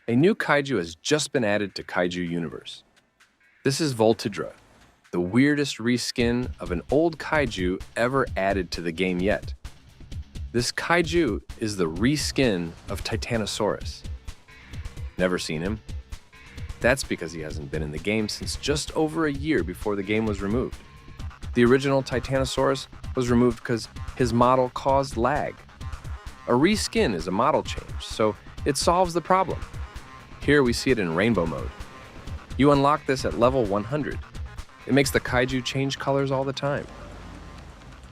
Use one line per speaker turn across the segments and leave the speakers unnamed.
A new kaiju has just been added to Kaiju Universe. This is Voltidra, the weirdest reskin of an old kaiju ever added to the game yet. This kaiju is the reskin of Titanosaurus. Never seen him? That's because he hasn't been in the game since just over a year before the game was removed. The original Titanosaurus was removed because his model caused lag. A reskin is a model change, so it solves the problem. Here we see it in rainbow mode. You unlock this at level 100. It makes the kaiju change colors all the time.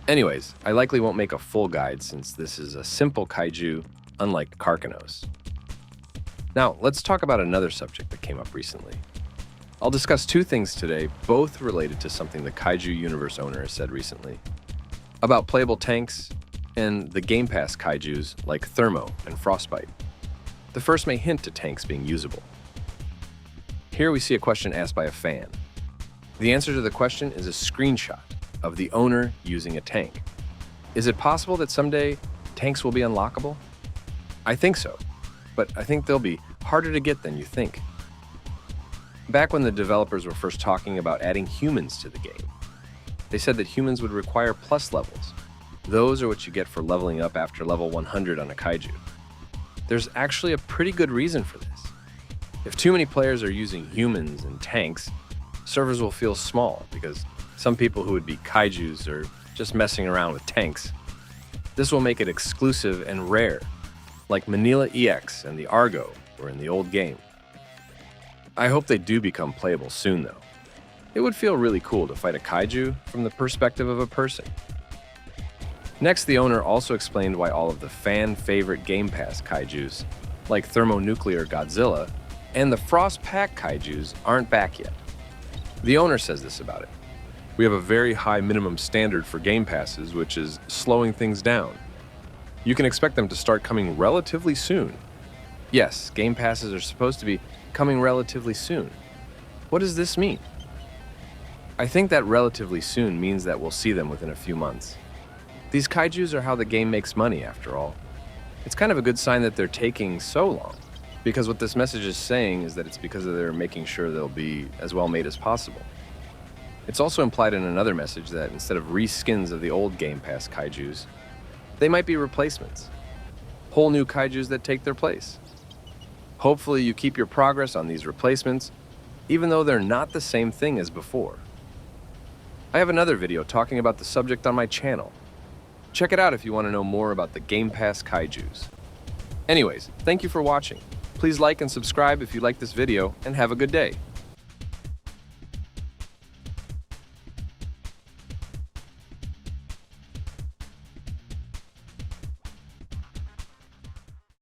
Anyways, I likely won't make a full guide since this is a simple kaiju, unlike Karkanos. Now, let's talk about another subject that came up recently. I'll discuss two things today, both related to something the Kaiju Universe owner has said recently. About playable tanks and the Gamepass kaijus like Thermo and Frostbite. The first may hint to tanks being usable. Here we see a question asked by a fan. The answer to the question is a screenshot of the owner using a tank. Is it possible that someday tanks will be unlockable? I think so, but I think they'll be harder to get than you think. Back when the developers were first talking about adding humans to the game, they said that humans would require plus levels. Those are what you get for leveling up after level 100 on a kaiju. There's actually a pretty good reason for this. If too many players are using humans and tanks, servers will feel small because some people who would be kaijus are just messing around with tanks. This will make it exclusive and rare, like Manila EX and the Argo were in the old game. I hope they do become playable soon though. It would feel really cool to fight a kaiju from the perspective of a person. Next, the owner also explained why all of the fan-favorite Gamepass kaijus, like Thermonuclear Godzilla, and the Frost Pack kaijus aren't back yet. The owner says this about it. We have a very high minimum standard for Game Passes, which is slowing things down. You can expect them to start coming relatively soon. Yes, Game Passes are supposed to be coming relatively soon. What does this mean? I think that relatively soon means that we'll see them within a few months. These kaijus are how the game makes money, after all. It's kind of a good sign that they're taking so long, because what this message is saying is that it's because they're making sure they'll be as well made as possible. It's also implied in another message that instead of reskins of the old Game Pass kaijus, they might be replacements. Whole new kaijus that take their place. Hopefully you keep your progress on these replacements, even though they're not the same thing as before. I have another video talking about the subject on my channel. Check it out if you want to know more about the Game Pass kaijus. Anyways, thank you for watching. Please like and subscribe if you like this video, and have a good day.